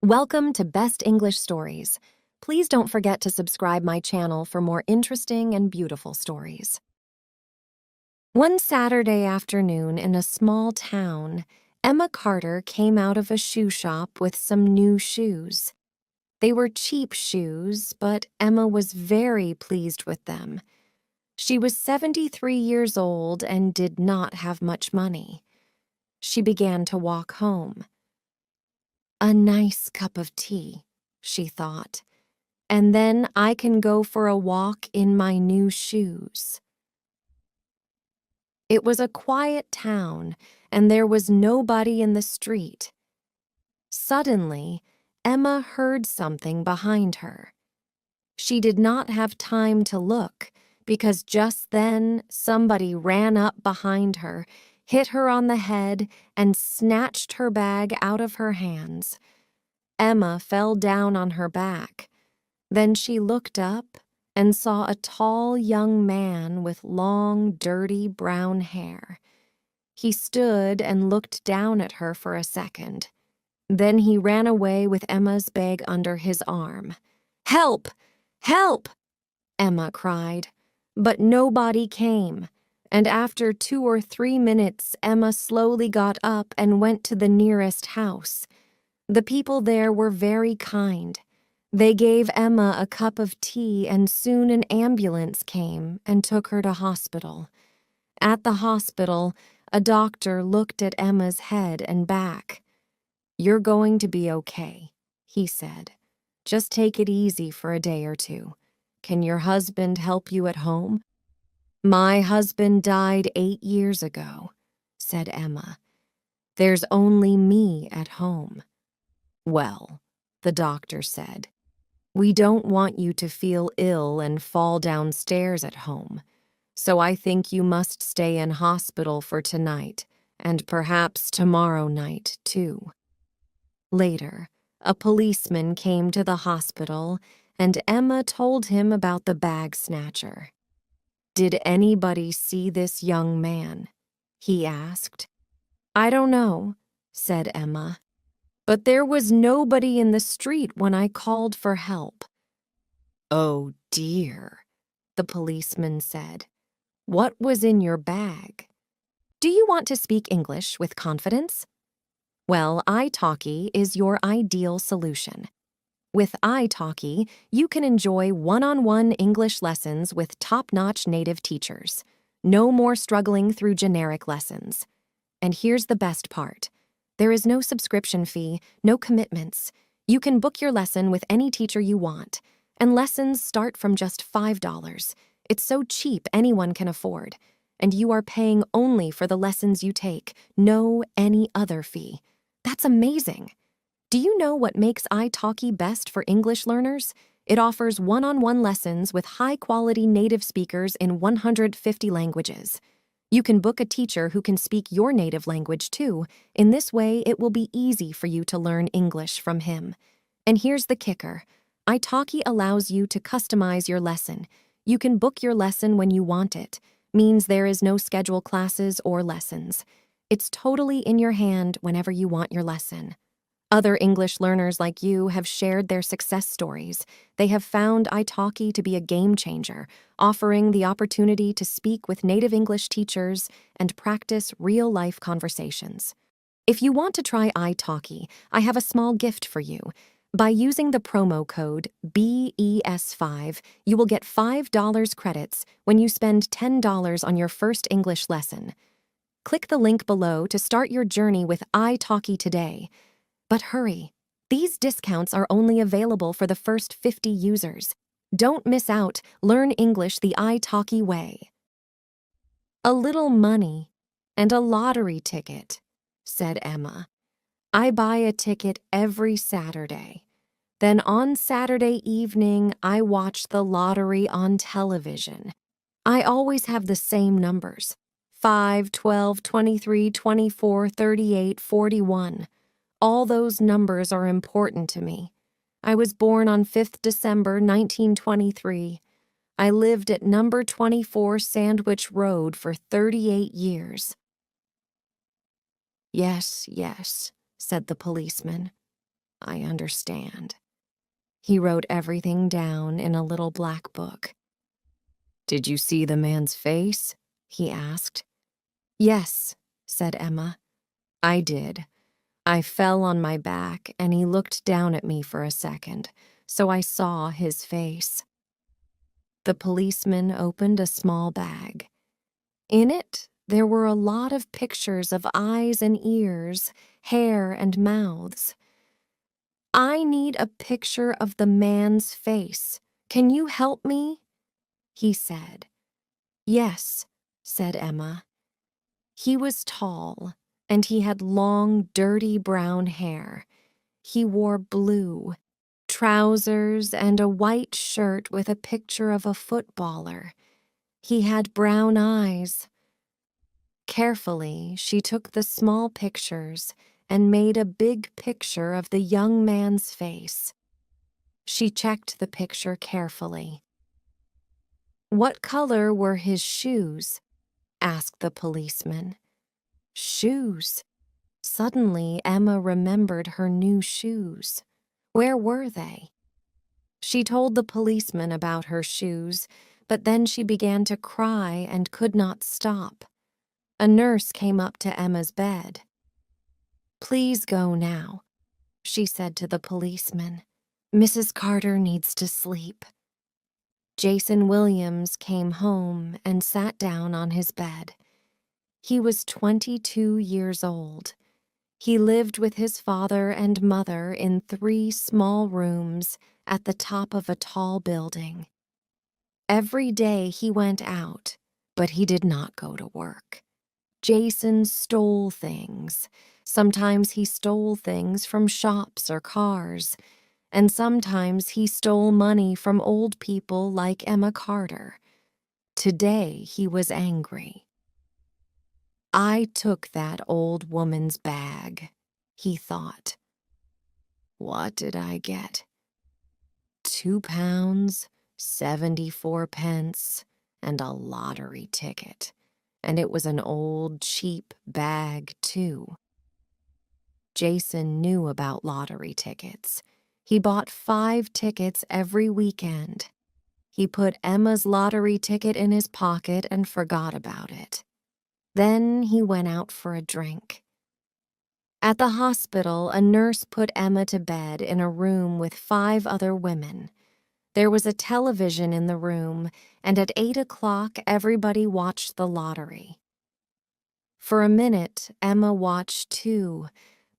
Welcome to Best English Stories. Please don't forget to subscribe my channel for more interesting and beautiful stories. One Saturday afternoon in a small town, Emma Carter came out of a shoe shop with some new shoes. They were cheap shoes, but Emma was very pleased with them. She was 73 years old and did not have much money. She began to walk home. A nice cup of tea, she thought, and then I can go for a walk in my new shoes. It was a quiet town, and there was nobody in the street. Suddenly, Emma heard something behind her. She did not have time to look, because just then somebody ran up behind her, hit her on the head, and snatched her bag out of her hands. Emma fell down on her back. Then she looked up and saw a tall young man with long, dirty brown hair. He stood and looked down at her for a second. Then he ran away with Emma's bag under his arm. "Help! Help!" Emma cried. But nobody came, and after 2 or 3 minutes, Emma slowly got up and went to the nearest house. The people there were very kind. They gave Emma a cup of tea, and soon an ambulance came and took her to hospital. At the hospital, a doctor looked at Emma's head and back. "You're going to be okay," he said. "Just take it easy for a day or two. Can your husband help you at home?" "My husband died 8 years ago," said Emma. "There's only me at home." "Well," the doctor said, "we don't want you to feel ill and fall downstairs at home, so I think you must stay in hospital for tonight and perhaps tomorrow night, too." Later, a policeman came to the hospital, and Emma told him about the bag snatcher. "Did anybody see this young man?" he asked. "I don't know," said Emma. "But there was nobody in the street when I called for help." "Oh, dear," the policeman said. "What was in your bag?" Do you want to speak English with confidence? Well, italki is your ideal solution. With italki, you can enjoy one-on-one English lessons with top-notch native teachers. No more struggling through generic lessons. And here's the best part. There is no subscription fee, no commitments. You can book your lesson with any teacher you want, and lessons start from just $5. It's so cheap anyone can afford, and you are paying only for the lessons you take, no any other fee. That's amazing. Do you know what makes italki best for English learners? It offers one-on-one lessons with high-quality native speakers in 150 languages. You can book a teacher who can speak your native language too. In this way, it will be easy for you to learn English from him. And here's the kicker. italki allows you to customize your lesson. You can book your lesson when you want it. Means there is no scheduled classes or lessons. It's totally in your hand whenever you want your lesson. Other English learners like you have shared their success stories. They have found italki to be a game changer, offering the opportunity to speak with native English teachers and practice real-life conversations. If you want to try italki, I have a small gift for you. By using the promo code BES5, you will get $5 credits when you spend $10 on your first English lesson. Click the link below to start your journey with italki today. But hurry, these discounts are only available for the first 50 users. Don't miss out. Learn English the italki way. "A little money and a lottery ticket," said Emma. "I buy a ticket every Saturday. Then on Saturday evening, I watch the lottery on television. I always have the same numbers: 5, 12, 23, 24, 38, 41. All those numbers are important to me. I was born on 5th December 1923. I lived at number 24 Sandwich Road for 38 years. "Yes, yes," said the policeman. I understand. He wrote everything down in a little black book. Did you see the man's face? He asked. Yes, said Emma. I did. I fell on my back and he looked down at me for a second, so I saw his face. The policeman opened a small bag. In it, there were a lot of pictures of eyes and ears, hair and mouths. I need a picture of the man's face. Can you help me? He said. Yes, said Emma. He was tall, and he had long, dirty brown hair. He wore blue trousers and a white shirt with a picture of a footballer. He had brown eyes. Carefully, she took the small pictures and made a big picture of the young man's face. She checked the picture carefully. What color were his shoes? Asked the policeman. Shoes. Suddenly, Emma remembered her new shoes. Where were they? She told the policeman about her shoes, but then she began to cry and could not stop. A nurse came up to Emma's bed. Please go now, she said to the policeman. Mrs. Carter needs to sleep. Jason Williams came home and sat down on his bed. He was 22 years old. He lived with his father and mother in 3 small rooms at the top of a tall building. Every day he went out, but he did not go to work. Jason stole things. Sometimes he stole things from shops or cars, and sometimes he stole money from old people like Emma Carter. Today he was angry. I took that old woman's bag, he thought. What did I get? £2, 74 pence, and a lottery ticket. And it was an old, cheap bag, too. Jason knew about lottery tickets. He bought 5 tickets every weekend. He put Emma's lottery ticket in his pocket and forgot about it. Then he went out for a drink. At the hospital, a nurse put Emma to bed in a room with 5 other women. There was a television in the room, and at 8 o'clock, everybody watched the lottery. For a minute, Emma watched too,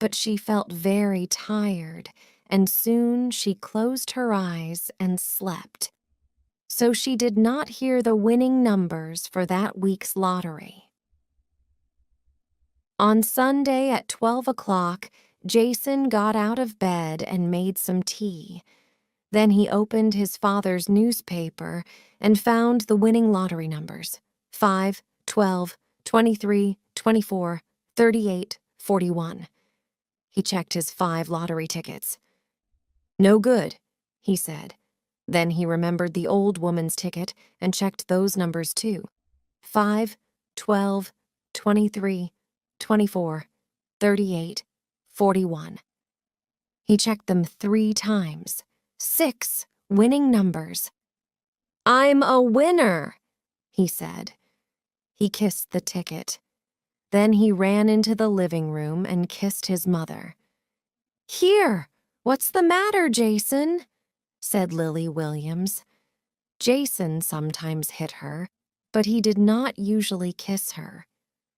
but she felt very tired, and soon she closed her eyes and slept. So she did not hear the winning numbers for that week's lottery. On Sunday at 12 o'clock, Jason got out of bed and made some tea. Then he opened his father's newspaper and found the winning lottery numbers: 5, 12, 23, 24, 38, 41. He checked his 5 lottery tickets. No good, he said. Then he remembered the old woman's ticket and checked those numbers too: 5, 12, 23, 24, 38, 41. He checked them 3 times. 6 winning numbers. I'm a winner, he said. He kissed the ticket. Then he ran into the living room and kissed his mother. Here, what's the matter, Jason? Said Lily Williams. Jason sometimes hit her, but he did not usually kiss her.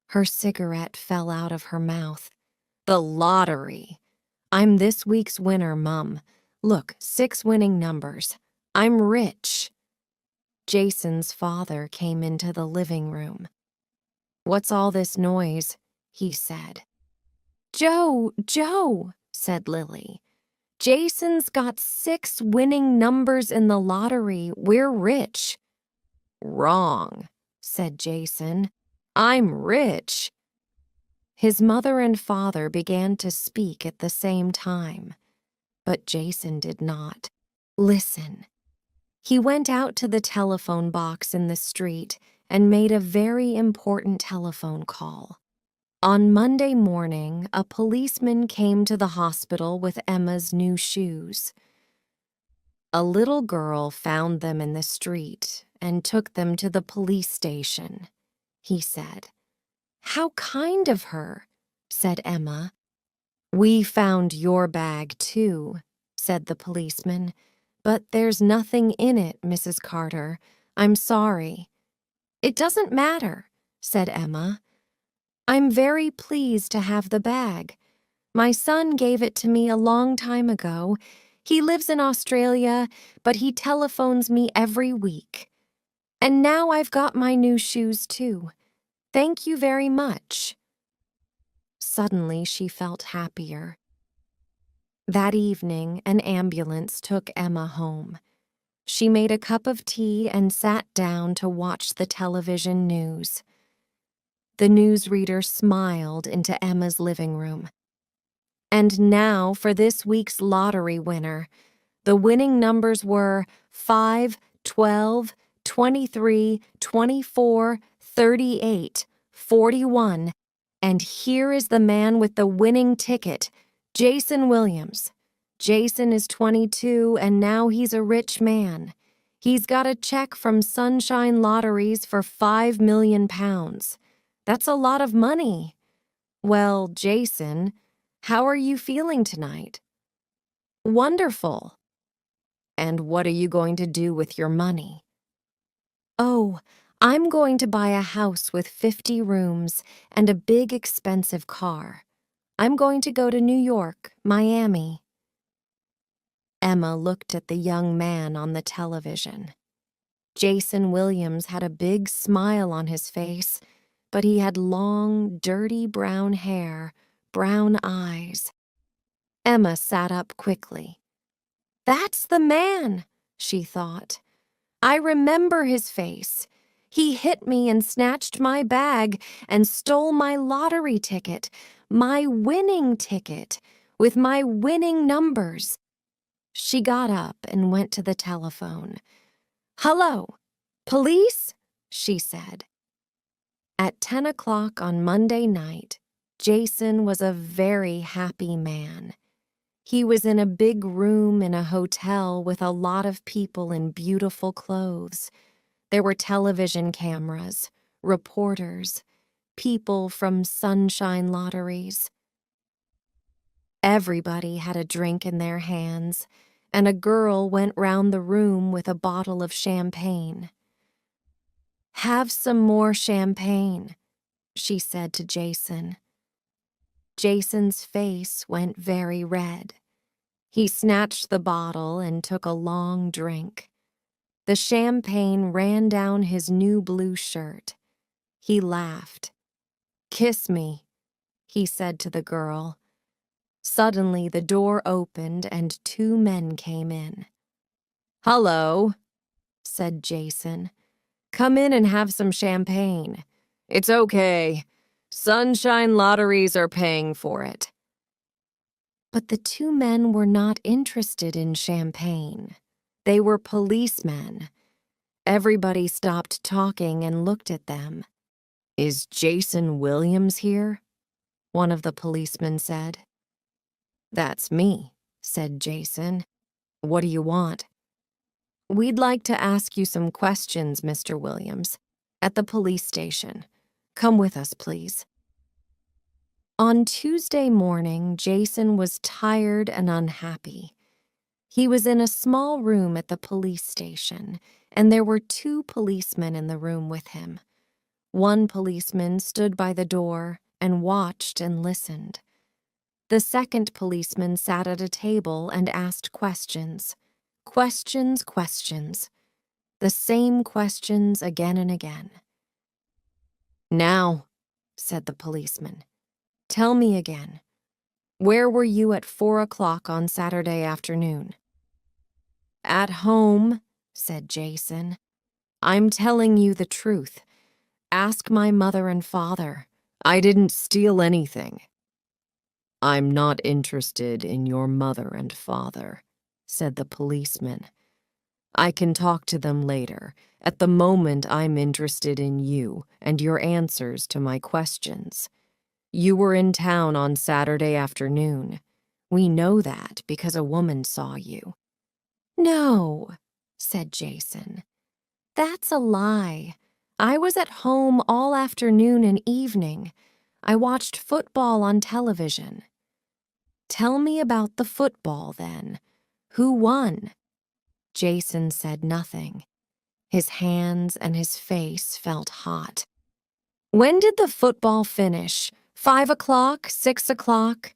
Her cigarette fell out of her mouth. The lottery. I'm this week's winner, Mum. Look, 6 winning numbers. I'm rich. Jason's father came into the living room. What's all this noise? He said. Joe, said Lily. Jason's got 6 winning numbers in the lottery. We're rich. Wrong, said Jason. I'm rich. His mother and father began to speak at the same time, but Jason did not. Listen. He went out to the telephone box in the street and made a very important telephone call. On Monday morning, a policeman came to the hospital with Emma's new shoes. A little girl found them in the street and took them to the police station, he said. How kind of her, said Emma. We found your bag, too, said the policeman. But there's nothing in it, Mrs. Carter. I'm sorry. It doesn't matter, said Emma. I'm very pleased to have the bag. My son gave it to me a long time ago. He lives in Australia, but he telephones me every week. And now I've got my new shoes, too. Thank you very much. Suddenly, she felt happier. That evening, an ambulance took Emma home. She made a cup of tea and sat down to watch the television news. The newsreader smiled into Emma's living room. And now for this week's lottery winner. The winning numbers were 5, 12, 23, 24, 38, 41. And here is the man with the winning ticket, Jason Williams. Jason is 22 and now he's a rich man. He's got a check from Sunshine Lotteries for £5 million. That's a lot of money. Well, Jason, how are you feeling tonight? Wonderful. And what are you going to do with your money? Oh, I'm going to buy a house with 50 rooms and a big expensive car. I'm going to go to New York, Miami. Emma looked at the young man on the television. Jason Williams had a big smile on his face, but he had long, dirty brown hair, brown eyes. Emma sat up quickly. That's the man, she thought. I remember his face. He hit me and snatched my bag and stole my lottery ticket, my winning ticket, with my winning numbers. She got up and went to the telephone. Hello, police? She said. At 10 o'clock on Monday night, Jason was a very happy man. He was in a big room in a hotel with a lot of people in beautiful clothes. There were television cameras, reporters, people from Sunshine Lotteries. Everybody had a drink in their hands, and a girl went round the room with a bottle of champagne. Have some more champagne, she said to Jason. Jason's face went very red. He snatched the bottle and took a long drink. The champagne ran down his new blue shirt. He laughed. Kiss me, he said to the girl. Suddenly, the door opened and 2 men came in. Hello, said Jason. Come in and have some champagne. It's okay. Sunshine Lotteries are paying for it. But the 2 men were not interested in champagne. They were policemen. Everybody stopped talking and looked at them. Is Jason Williams here? One of the policemen said. That's me, said Jason. What do you want? We'd like to ask you some questions, Mr. Williams, at the police station. Come with us, please. On Tuesday morning, Jason was tired and unhappy. He was in a small room at the police station, and there were 2 policemen in the room with him. One policeman stood by the door and watched and listened. The second policeman sat at a table and asked questions. Questions, questions. The same questions again and again. Now, said the policeman, tell me again. Where were you at 4 o'clock on Saturday afternoon? At home, said Jason. I'm telling you the truth. Ask my mother and father. I didn't steal anything. I'm not interested in your mother and father, said the policeman. I can talk to them later. At the moment, I'm interested in you and your answers to my questions. You were in town on Saturday afternoon. We know that because a woman saw you." "No," said Jason. "That's a lie. I was at home all afternoon and evening. I watched football on television." "Tell me about the football, then. Who won?" Jason said nothing. His hands and his face felt hot. "When did the football finish? 5 o'clock? 6 o'clock?"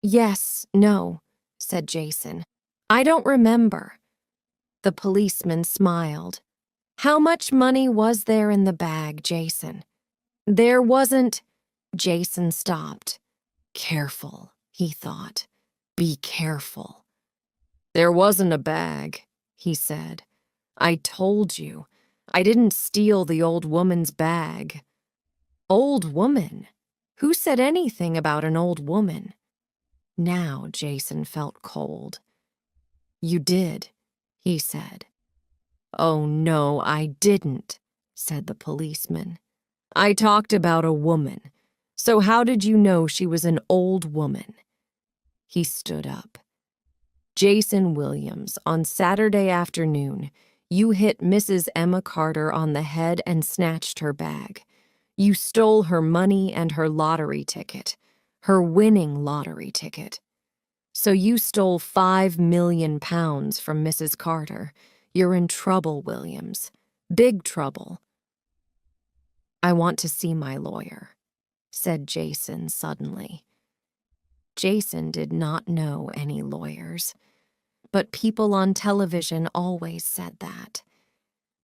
"Yes, no," said Jason. "I don't remember." The policeman smiled. "How much money was there in the bag, Jason?" "There wasn't—" Jason stopped. Careful, he thought. Be careful. "There wasn't a bag," he said. "I told you. I didn't steal the old woman's bag." "Old woman? Who said anything about an old woman?" Now Jason felt cold. "You did," he said. "Oh, no, I didn't," said the policeman. "I talked about a woman. So how did you know she was an old woman?" He stood up. "Jason Williams, on Saturday afternoon, you hit Mrs. Emma Carter on the head and snatched her bag. You stole her money and her lottery ticket, her winning lottery ticket. So you stole £5 million from Mrs. Carter. You're in trouble, Williams. Big trouble." "I want to see my lawyer," said Jason suddenly. Jason did not know any lawyers, but people on television always said that.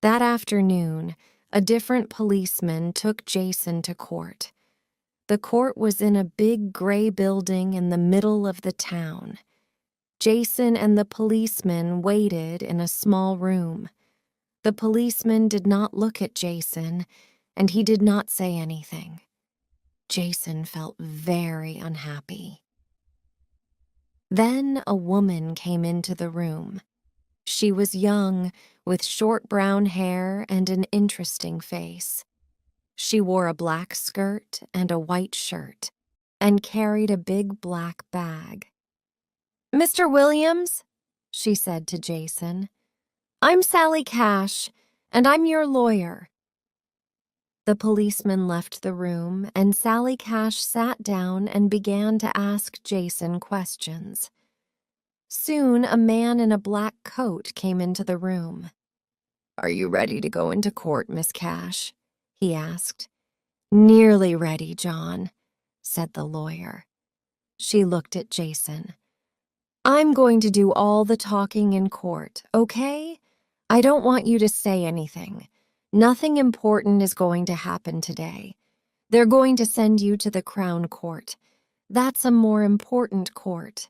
That afternoon, a different policeman took Jason to court. The court was in a big gray building in the middle of the town. Jason and the policeman waited in a small room. The policeman did not look at Jason, and he did not say anything. Jason felt very unhappy. Then a woman came into the room. She was young, with short brown hair and an interesting face. She wore a black skirt and a white shirt, and carried a big black bag. "Mr. Williams," she said to Jason, "I'm Sally Cash, and I'm your lawyer." The policeman left the room, and Sally Cash sat down and began to ask Jason questions. Soon a man in a black coat came into the room. "Are you ready to go into court, Miss Cash?" he asked. "Nearly ready, John," said the lawyer. She looked at Jason. "I'm going to do all the talking in court, okay? I don't want you to say anything. Nothing important is going to happen today. They're going to send you to the Crown Court. That's a more important court."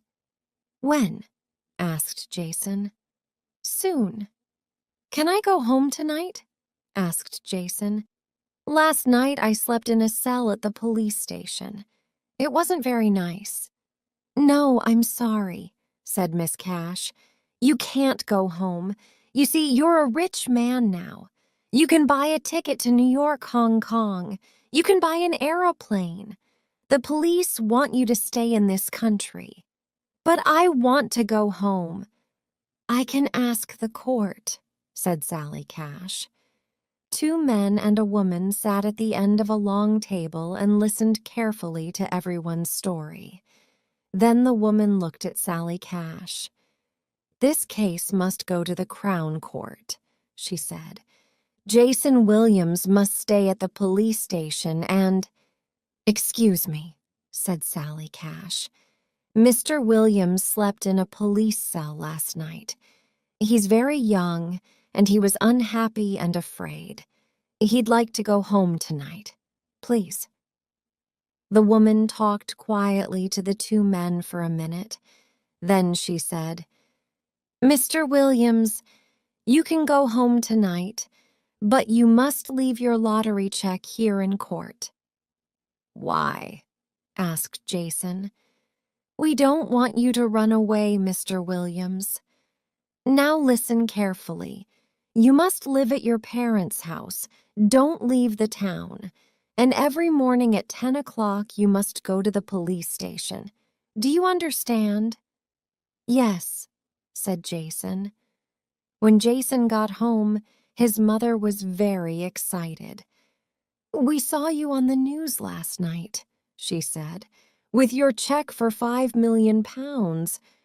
"When?" asked Jason. "Soon." "Can I go home tonight?" asked Jason. "Last night I slept in a cell at the police station. It wasn't very nice." "No, I'm sorry," said Miss Cash. "You can't go home. You see, you're a rich man now. You can buy a ticket to New York, Hong Kong. You can buy an aeroplane. The police want you to stay in this country. But I want to go home." "I can ask the court," said Sally Cash. Two men and a woman sat at the end of a long table and listened carefully to everyone's story. Then the woman looked at Sally Cash. "This case must go to the Crown Court," she said. "Jason Williams must stay at the police station and—" "Excuse me," said Sally Cash. "Mr. Williams slept in a police cell last night. He's very young, and he was unhappy and afraid. He'd like to go home tonight. Please." The woman talked quietly to the two men for a minute. Then she said, "Mr. Williams, you can go home tonight, but you must leave your lottery check here in court." "Why?" asked Jason. "We don't want you to run away, Mr. Williams. Now listen carefully. You must live at your parents' house. Don't leave the town. And every morning at 10 o'clock you must go to the police station. Do you understand?" "Yes," said Jason. When Jason got home, his mother was very excited. "We saw you on the news last night," she said, "with your check for £5 million.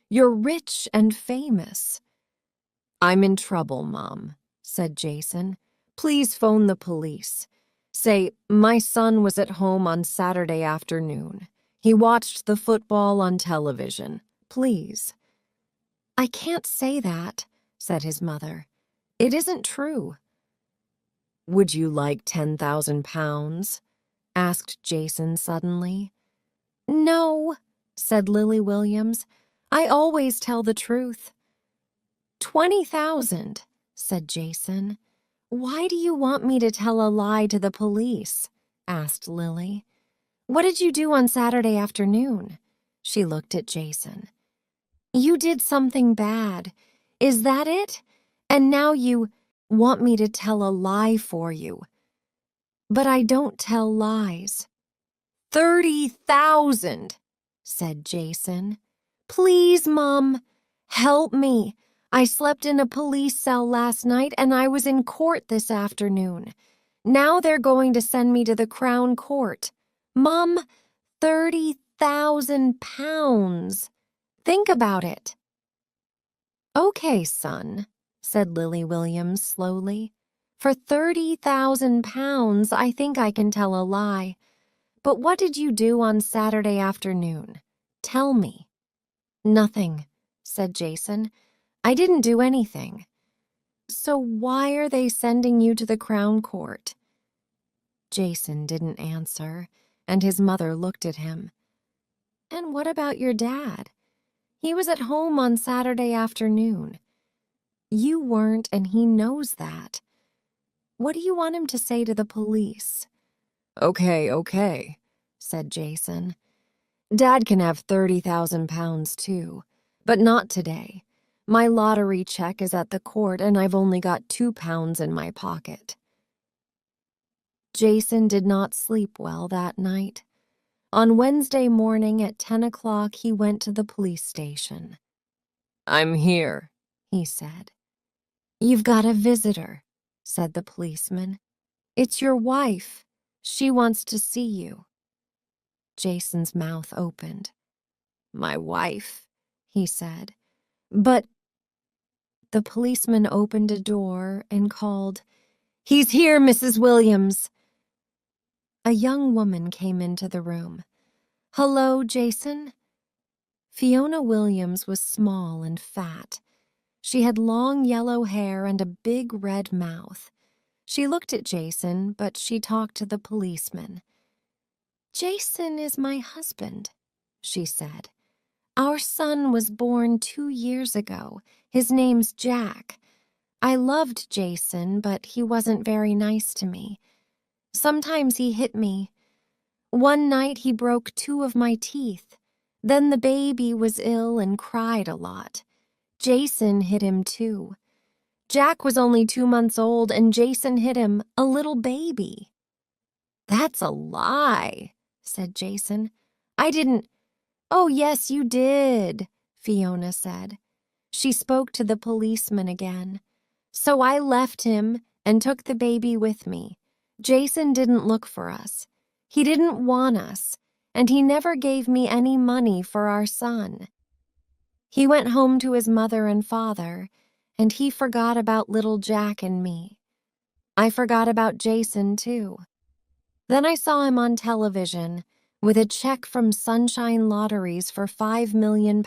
You're rich and famous." "I'm in trouble, Mom," said Jason. "Please phone the police. Say, my son was at home on Saturday afternoon. He watched the football on television. Please." "I can't say that," said his mother. "It isn't true." "Would you like £10,000? Asked Jason suddenly. "No," said Lily Williams. "I always tell the truth." "20,000, said Jason. "Why do you want me to tell a lie to the police?" asked Lily. "What did you do on Saturday afternoon?" She looked at Jason. "You did something bad. Is that it? And now you want me to tell a lie for you. But I don't tell lies." 30,000, said Jason. "Please, Mom, help me. I slept in a police cell last night and I was in court this afternoon. Now they're going to send me to the Crown Court. Mom, £30,000. Think about it." "Okay, son," said Lily Williams slowly. "For £30,000, I think I can tell a lie. But what did you do on Saturday afternoon? Tell me." "Nothing," said Jason. "I didn't do anything." "So why are they sending you to the Crown Court?" Jason didn't answer, and his mother looked at him. "And what about your dad? He was at home on Saturday afternoon. You weren't, and he knows that. What do you want him to say to the police?" Okay, said Jason. "Dad can have £30,000 too, but not today. My lottery check is at the court and I've only got £2 in my pocket." Jason did not sleep well that night. On Wednesday morning at 10 o'clock, he went to the police station. "I'm here," he said. "You've got a visitor," said the policeman. "It's your wife. She wants to see you." Jason's mouth opened. "My wife," he said. "But—" The policeman opened a door and called, "He's here, Mrs. Williams." A young woman came into the room. "Hello, Jason?" Fiona Williams was small and fat. She had long yellow hair and a big red mouth. She looked at Jason, but she talked to the policeman. "Jason is my husband," she said. "Our son was born 2 years ago. His name's Jack. I loved Jason, but he wasn't very nice to me. Sometimes he hit me. One night he broke 2 of my teeth. Then the baby was ill and cried a lot. Jason hit him too. Jack was only 2 months old and Jason hit him, a little baby." "That's a lie," said Jason. "I didn't—" "Oh, yes, you did," Fiona said. She spoke to the policeman again. "So I left him and took the baby with me. Jason didn't look for us. He didn't want us, and he never gave me any money for our son. He went home to his mother and father, and he forgot about little Jack and me. I forgot about Jason, too. Then I saw him on television with a check from Sunshine Lotteries for £5 million.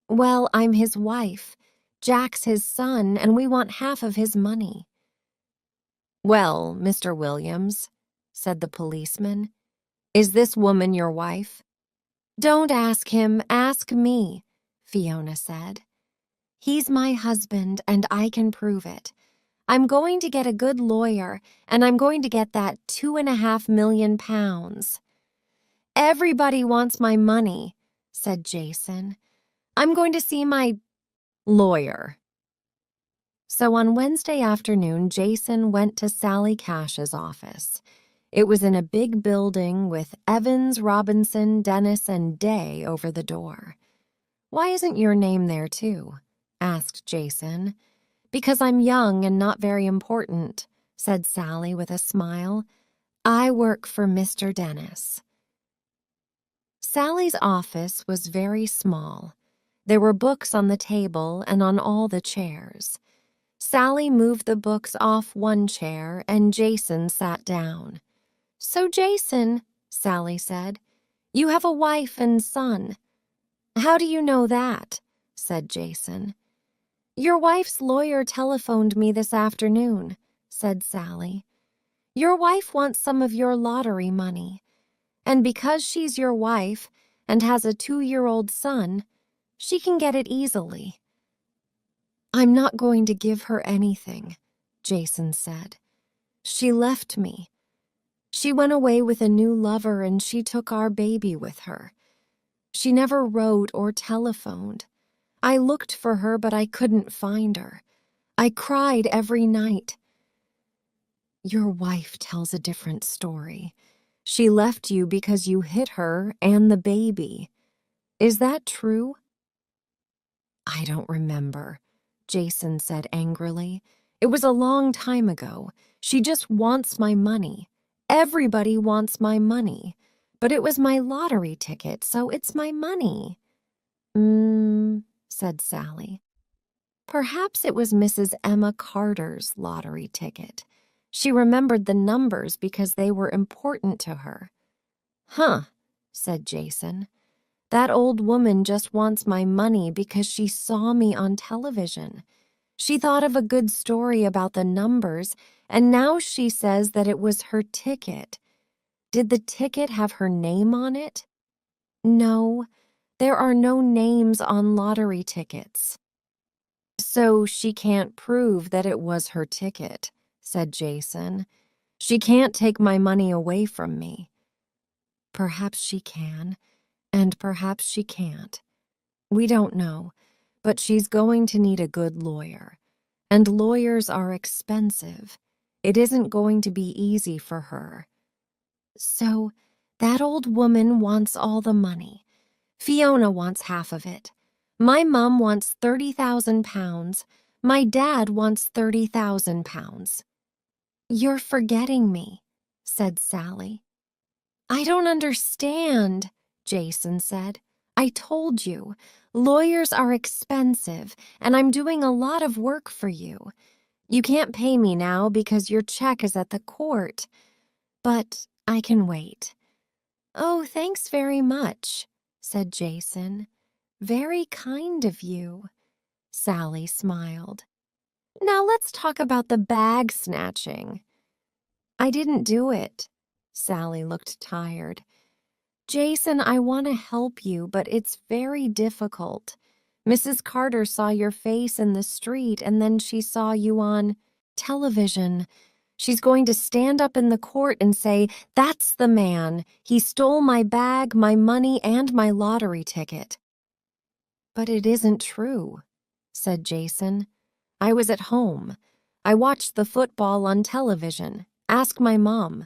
Well, I'm his wife. Jack's his son, and we want half of his money." "Well, Mr. Williams," said the policeman, "is this woman your wife?" "Don't ask him, ask me," Fiona said. "He's my husband, and I can prove it. I'm going to get a good lawyer, and I'm going to get that £2.5 million. "Everybody wants my money," said Jason. "I'm going to see my lawyer." So on Wednesday afternoon, Jason went to Sally Cash's office. It was in a big building with Evans, Robinson, Dennis, and Day over the door. "Why isn't your name there, too?" asked Jason. "Because I'm young and not very important," said Sally with a smile. "I work for Mr. Dennis." Sally's office was very small. There were books on the table and on all the chairs. Sally moved the books off one chair and Jason sat down. "So, Jason," Sally said, "you have a wife and son." "How do you know that?" said Jason. "Your wife's lawyer telephoned me this afternoon," said Sally. "Your wife wants some of your lottery money. And because she's your wife and has a 2-year-old son, she can get it easily." "I'm not going to give her anything," Jason said. "She left me. She went away with a new lover and she took our baby with her. She never wrote or telephoned. I looked for her, but I couldn't find her. I cried every night." "Your wife tells a different story. She left you because you hit her and the baby. Is that true?" "I don't remember," Jason said angrily. "It was a long time ago. She just wants my money. Everybody wants my money. But it was my lottery ticket, so it's my money." Said Sally. "Perhaps it was Mrs. Emma Carter's lottery ticket. She remembered the numbers because they were important to her." "Huh," said Jason. "That old woman just wants my money because she saw me on television. She thought of a good story about the numbers, and now she says that it was her ticket. Did the ticket have her name on it?" "No, there are no names on lottery tickets." "So she can't prove that it was her ticket," said Jason. "She can't take my money away from me." "Perhaps she can, and perhaps she can't. We don't know, but she's going to need a good lawyer. And lawyers are expensive. It isn't going to be easy for her." "So that old woman wants all the money. Fiona wants half of it. My mom wants 30,000 pounds. My dad wants 30,000 pounds. "You're forgetting me," said Sally. "I don't understand," Jason said. "I told you, lawyers are expensive, and I'm doing a lot of work for you. You can't pay me now because your check is at the court. But I can wait." "Oh, thanks very much," said Jason. "Very kind of you." Sally smiled. "Now let's talk about the bag snatching." "I didn't do it." Sally looked tired. "Jason, I want to help you, but it's very difficult. Mrs. Carter saw your face in the street, and then she saw you on television. She's going to stand up in the court and say, 'That's the man. He stole my bag, my money, and my lottery ticket.'" "But it isn't true," said Jason. "I was at home. I watched the football on television. Ask my mom."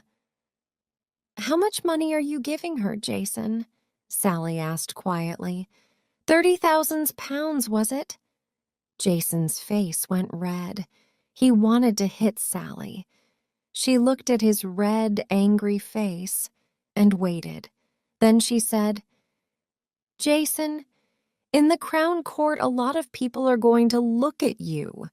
"How much money are you giving her, Jason?" Sally asked quietly. 30,000 pounds, was it?" Jason's face went red. He wanted to hit Sally. She looked at his red, angry face and waited. Then she said, "Jason, in the Crown Court, a lot of people are going to look at you.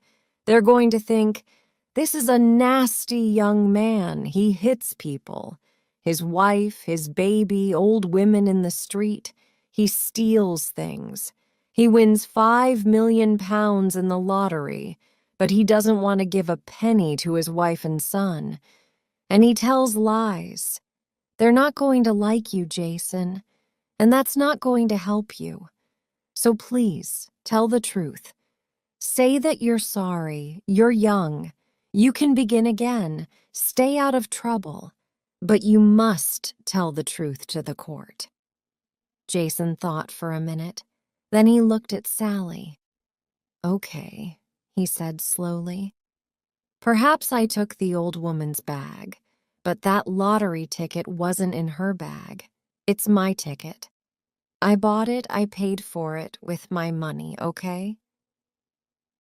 They're going to think, 'This is a nasty young man. He hits people. His wife, his baby, old women in the street. He steals things. He wins 5 million pounds in the lottery, but he doesn't want to give a penny to his wife and son. And he tells lies. They're not going to like you, Jason, and that's not going to help you. So please, tell the truth. Say that you're sorry, you're young, you can begin again, stay out of trouble, but you must tell the truth to the court." Jason thought for a minute. Then he looked at Sally. "Okay," he said slowly. "Perhaps I took the old woman's bag, But that lottery ticket wasn't in her bag. It's my ticket. I bought it, I paid for it with my money, okay?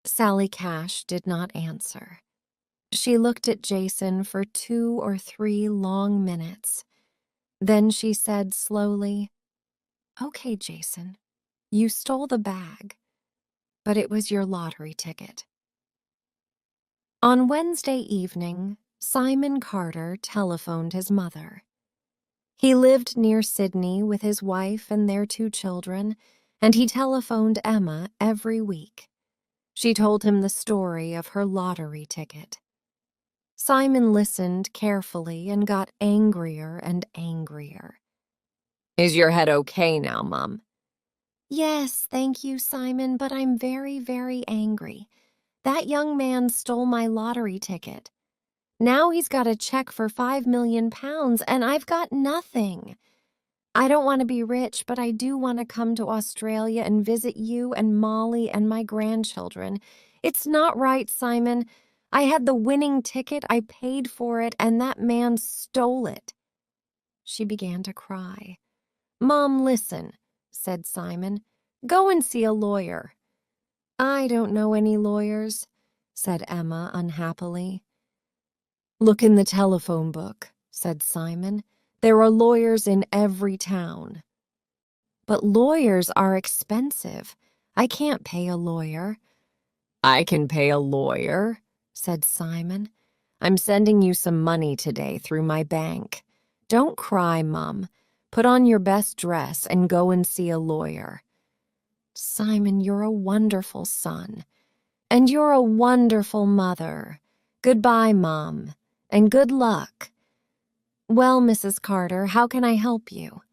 Sally Cash did not answer. She looked at Jason for 2 or 3 long minutes. Then she said slowly, "Okay, Jason, you stole the bag, but it was your lottery ticket." On Wednesday evening, Simon Carter telephoned his mother. He lived near Sydney with his wife and their 2 children, and he telephoned Emma every week. She told him the story of her lottery ticket. Simon listened carefully and got angrier and angrier. "Is your head okay now, Mom?" "Yes, thank you, Simon, but I'm very, very angry. That young man stole my lottery ticket. Now he's got a check for £5 million, and I've got nothing. I don't want to be rich, but I do want to come to Australia and visit you and Molly and my grandchildren. It's not right, Simon. I had the winning ticket, I paid for it, and that man stole it." She began to cry. "Mom, listen," said Simon. "Go and see a lawyer." "I don't know any lawyers," said Emma unhappily. "Look in the telephone book," said Simon. "There are lawyers in every town." "But lawyers are expensive. I can't pay a lawyer." "I can pay a lawyer," said Simon. "I'm sending you some money today through my bank. Don't cry, Mum. Put on your best dress and go and see a lawyer." "Simon, you're a wonderful son. And you're a wonderful mother. Goodbye, Mom. And good luck. Well, Mrs. Carter, how can I help you?"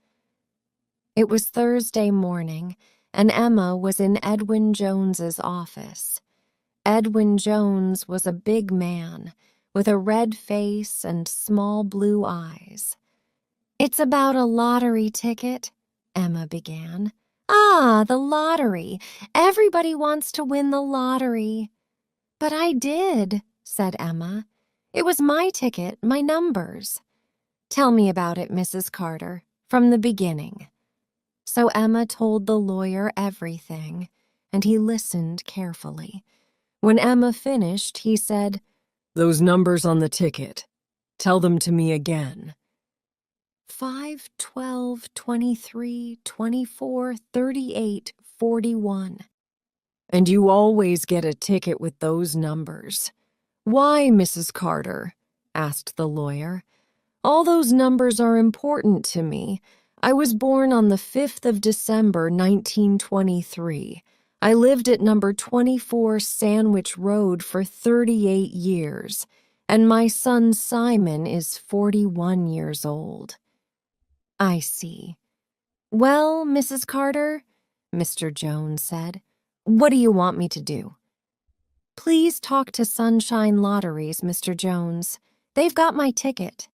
It was Thursday morning, and Emma was in Edwin Jones's office. Edwin Jones was a big man with a red face and small blue eyes. "It's about a lottery ticket," Emma began. "Ah, the lottery. Everybody wants to win the lottery." "But I did," said Emma. "It was my ticket, my numbers." "Tell me about it, Mrs. Carter, from the beginning." So Emma told the lawyer everything, and he listened carefully. When Emma finished, he said, "Those numbers on the ticket. Tell them to me again." 5, 12, 23, 24, 38, 41. "And you always get a ticket with those numbers." "Why, Mrs. Carter?" asked the lawyer. "All those numbers are important to me. I was born on the 5th of December, 1923. I lived at number 24 Sandwich Road for 38 years, and my son Simon is 41 years old." "I see. Well, Mrs. Carter," Mr. Jones said, "what do you want me to do?" "Please talk to Sunshine Lotteries, Mr. Jones. They've got my ticket."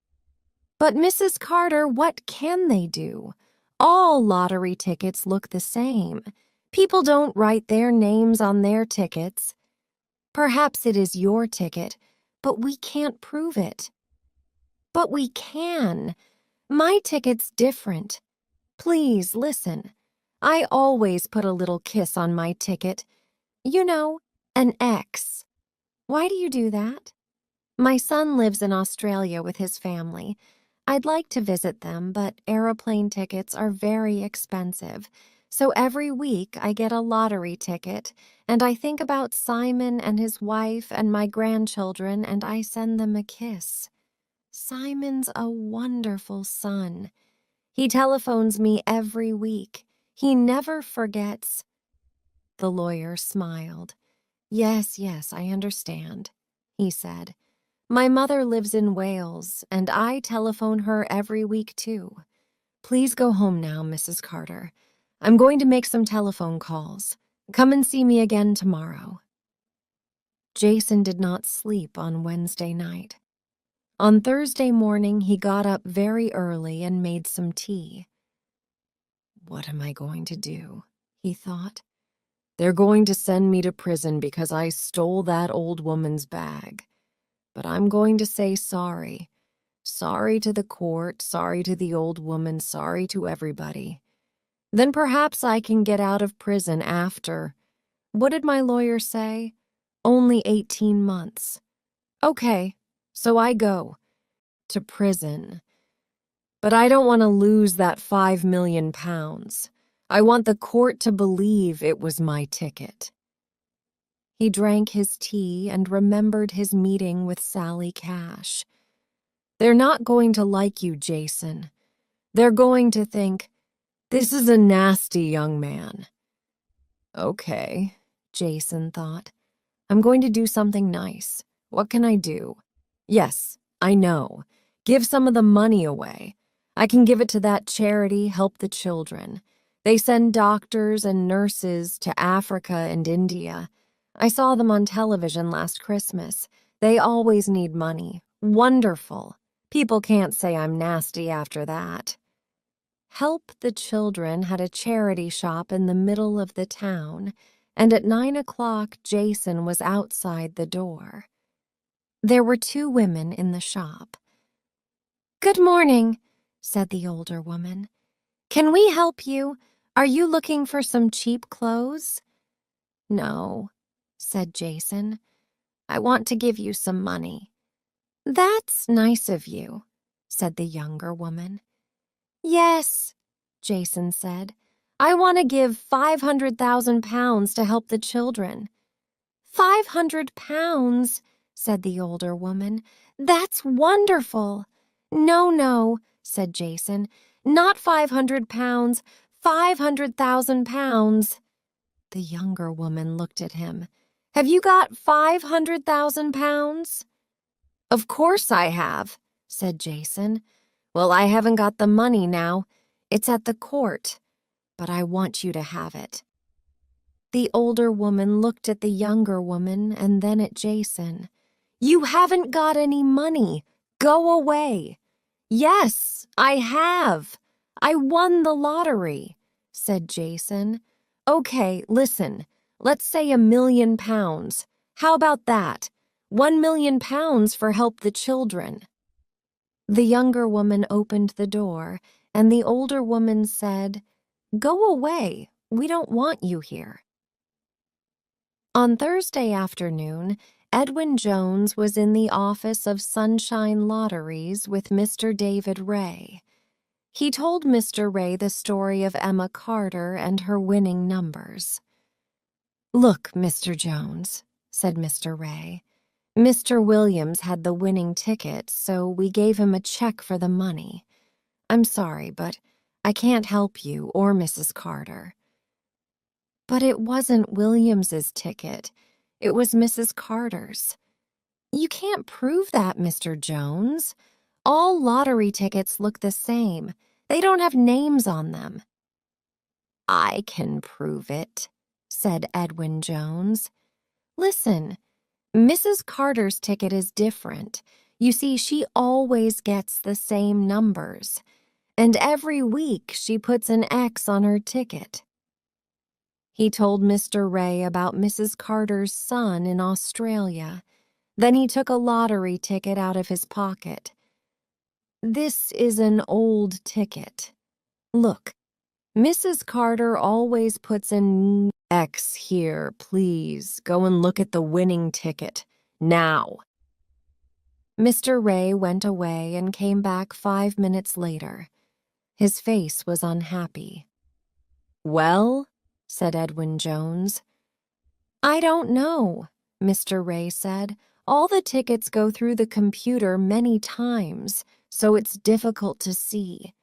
"But Mrs. Carter, what can they do? All lottery tickets look the same. People don't write their names on their tickets." "Perhaps it is your ticket, but we can't prove it." "But we can. My ticket's different. Please listen. I always put a little kiss on my ticket. You know, an X. Why do you do that?" "My son lives in Australia with his family. I'd like to visit them, but aeroplane tickets are very expensive. So every week I get a lottery ticket, and I think about Simon and his wife and my grandchildren, and I send them a kiss. Simon's a wonderful son. He telephones me every week. He never forgets." The lawyer smiled. Yes, I understand," he said. "My mother lives in Wales, and I telephone her every week, too. Please go home now, Mrs. Carter. I'm going to make some telephone calls. Come and see me again tomorrow." Jason did not sleep on Wednesday night. On Thursday morning, he got up very early and made some tea. "What am I going to do?" he thought. "They're going to send me to prison because I stole that old woman's bag. But I'm going to say sorry. Sorry to the court, sorry to the old woman, sorry to everybody. Then perhaps I can get out of prison after. What did my lawyer say? Only 18 months. Okay, so I go to prison. But I don't want to lose that £5 million. I want the court to believe it was my ticket. He drank his tea and remembered his meeting with Sally Cash. They're not going to like you, Jason. They're going to think, this is a nasty young man. Okay, Jason thought. I'm going to do something nice. What can I do? Yes, I know. Give some of the money away. I can give it to that charity, Help the Children. They send doctors and nurses to Africa and India. I saw them on television last Christmas. They always need money. Wonderful. People can't say I'm nasty after that. Help the Children had a charity shop in the middle of the town, and at 9 o'clock Jason was outside the door. There were 2 women in the shop. "Good morning," said the older woman. "Can we help you? Are you looking for some cheap clothes?" "No," said Jason. "I want to give you some money." "That's nice of you," said the younger woman. "Yes," Jason said. "I want to give £500,000 to help the children." £500, said the older woman. "That's wonderful." No, said Jason. "Not £500, £500,000. The younger woman looked at him. "Have you got £500,000? "Of course I have," said Jason. "Well, I haven't got the money now. It's at the court, but I want you to have it." The older woman looked at the younger woman and then at Jason. "You haven't got any money. Go away." "Yes, I have. I won the lottery," said Jason. "Okay, listen. Let's say £1 million. How about that? £1 million for Help the Children." The younger woman opened the door, and the older woman said, "Go away. We don't want you here." On Thursday afternoon, Edwin Jones was in the office of Sunshine Lotteries with Mr. David Ray. He told Mr. Ray the story of Emma Carter and her winning numbers. "Look, Mr. Jones," said Mr. Ray. "Mr. Williams had the winning ticket, so we gave him a check for the money. I'm sorry, but I can't help you or Mrs. Carter." "But it wasn't Williams's ticket. It was Mrs. Carter's." "You can't prove that, Mr. Jones. All lottery tickets look the same. They don't have names on them." "I can prove it," said Edwin Jones. "Listen, Mrs. Carter's ticket is different. You see, she always gets the same numbers, and every week she puts an X on her ticket." He told Mr. Ray about Mrs. Carter's son in Australia. Then he took a lottery ticket out of his pocket. "This is an old ticket. Look, Mrs. Carter always puts an X here. Please, go and look at the winning ticket. Now." Mr. Ray went away and came back 5 minutes later. His face was unhappy. "Well?" said Edwin Jones. "I don't know," Mr. Ray said. "All the tickets go through the computer many times, so it's difficult to see."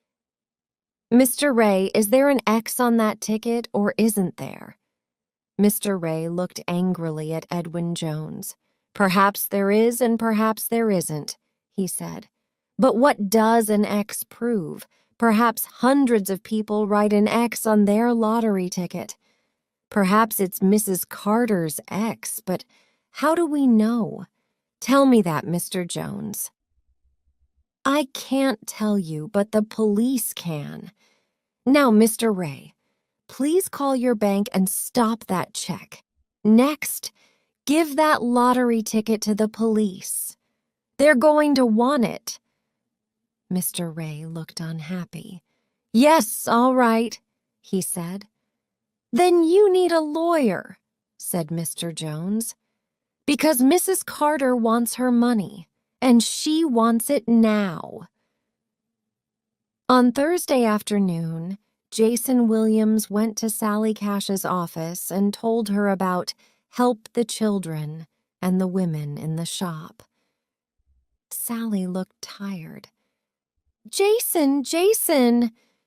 "Mr. Ray, is there an X on that ticket or isn't there?" Mr. Ray looked angrily at Edwin Jones. "Perhaps there is and perhaps there isn't," he said. "But what does an X prove? Perhaps hundreds of people write an X on their lottery ticket. Perhaps it's Mrs. Carter's X, but how do we know? Tell me that, Mr. Jones." "I can't tell you, but the police can. Now, Mr. Ray, please call your bank and stop that check. Next, give that lottery ticket to the police. They're going to want it. Mr. Ray looked unhappy. Yes, all right, he said. Then you need a lawyer, said Mr. Jones, because Mrs. Carter wants her money, and she wants it now. On Thursday afternoon, Jason Williams went to Sally Cash's office and told her about Help the Children and the women in the shop. Sally looked tired. Jason,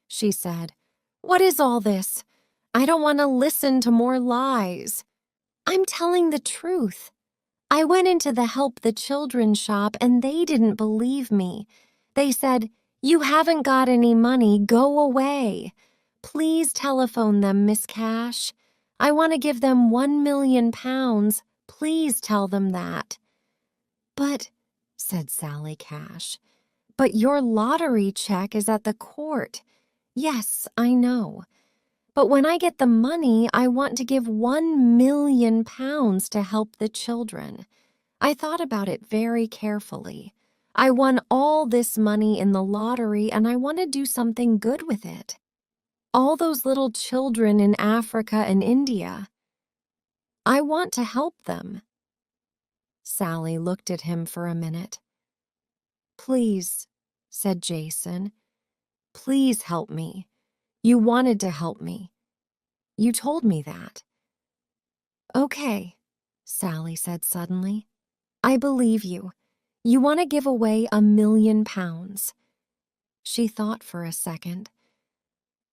she said, what is all this? I don't want to listen to more lies. I'm telling the truth. I went into the Help the Children shop and they didn't believe me. They said, you haven't got any money, go away. Please telephone them, Miss Cash. I want to give them £1 million. Please tell them that. But, said Sally Cash, but your lottery check is at the court. Yes, I know. But when I get the money, I want to give £1 million to help the children. I thought about it very carefully. I won all this money in the lottery and I want to do something good with it. All those little children in Africa and India. I want to help them. Sally looked at him for a minute. Please, said Jason, please help me. You wanted to help me. You told me that. Okay, Sally said suddenly. I believe you. You want to give away £1 million. She thought for a second.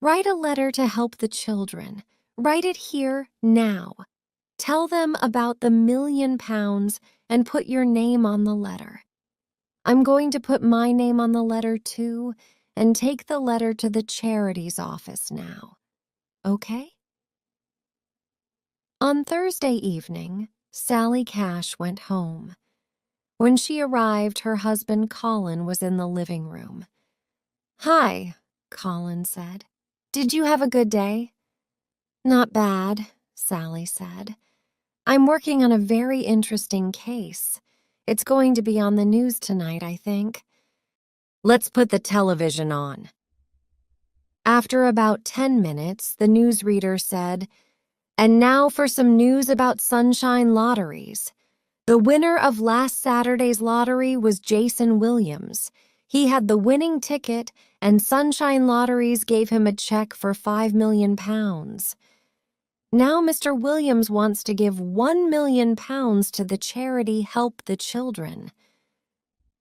Write a letter to help the children. Write it here, now. Tell them about the £1 million and put your name on the letter. I'm going to put my name on the letter too and take the letter to the charities office now. Okay? On Thursday evening, Sally Cash went home. When she arrived, her husband Colin was in the living room. Hi, Colin said. Did you have a good day? Not bad, Sally said. I'm working on a very interesting case. It's going to be on the news tonight, I think. Let's put the television on. After about 10 minutes, the newsreader said, and now for some news about Sunshine Lotteries. The winner of last Saturday's lottery was Jason Williams. He had the winning ticket, and Sunshine Lotteries gave him a check for £5 million. Now Mr. Williams wants to give £1 million to the charity Help the Children.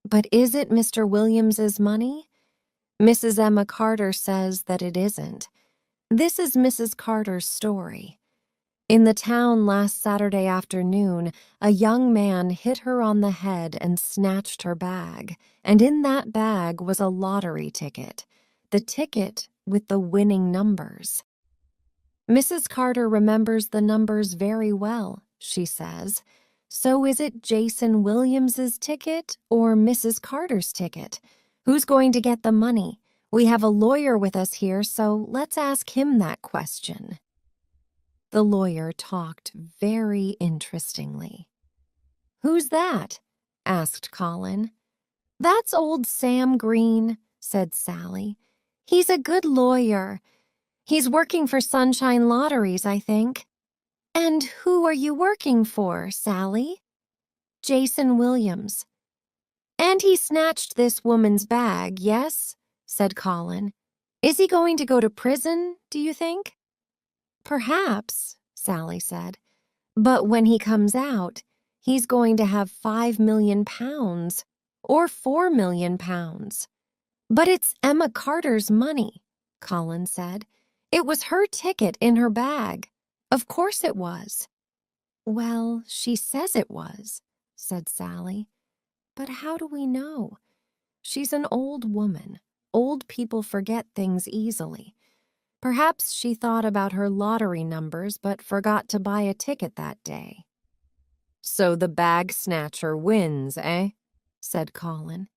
But is it Mr. Williams's money? Mrs. Emma Carter says that it isn't. This is Mrs. Carter's story. In the town last Saturday afternoon, a young man hit her on the head and snatched her bag, and in that bag was a lottery ticket, the ticket with the winning numbers. Mrs. Carter remembers the numbers very well, she says. So is it Jason Williams's ticket or Mrs. Carter's ticket? Who's going to get the money? We have a lawyer with us here, so let's ask him that question. The lawyer talked very interestingly. Who's that? Asked Colin. That's old Sam Green, said Sally. He's a good lawyer. He's working for Sunshine Lotteries, I think. And who are you working for, Sally? Jason Williams. And he snatched this woman's bag, yes? Said Colin. Is he going to go to prison, do you think? Perhaps, Sally said. But when he comes out, he's going to have £5 million or £4 million. But it's Emma Carter's money, Colin said. It was her ticket in her bag. Of course it was. Well, she says it was, said Sally. But how do we know? She's an old woman. Old people forget things easily. Perhaps she thought about her lottery numbers but forgot to buy a ticket that day. So the bag snatcher wins, eh? Said Colin.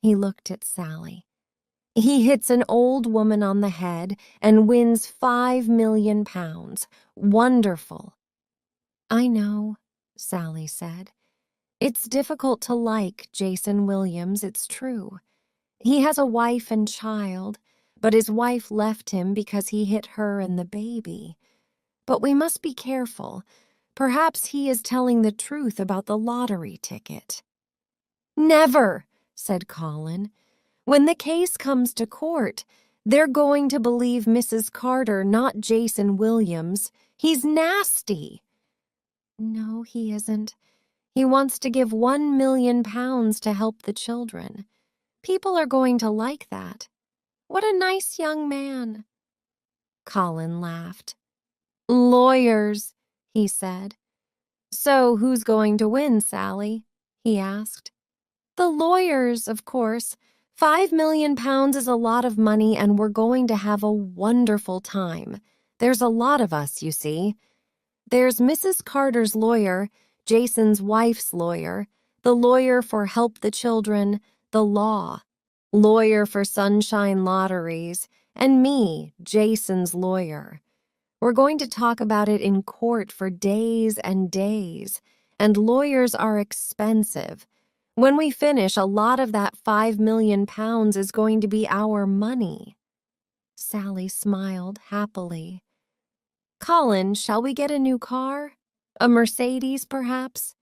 He looked at Sally. He hits an old woman on the head and wins £5 million. Wonderful. I know, Sally said. It's difficult to like Jason Williams, it's true. He has a wife and child, but his wife left him because he hit her and the baby. But we must be careful. Perhaps he is telling the truth about the lottery ticket." "Never," said Colin. "When the case comes to court, they're going to believe Mrs. Carter, not Jason Williams. He's nasty." "No, he isn't. He wants to give £1 million to help the children. People are going to like that. What a nice young man." Colin laughed. "Lawyers," he said. "So who's going to win, Sally?" he asked. "The lawyers, of course. £5 million is a lot of money, and we're going to have a wonderful time. There's a lot of us, you see. There's Mrs. Carter's lawyer, Jason's wife's lawyer, the lawyer for Help the Children, the law, lawyer for Sunshine Lotteries, and me, Jason's lawyer. We're going to talk about it in court for days and days, and lawyers are expensive. When we finish, a lot of that £5 million is going to be our money." Sally smiled happily. "Colin, shall we get a new car? A Mercedes, perhaps?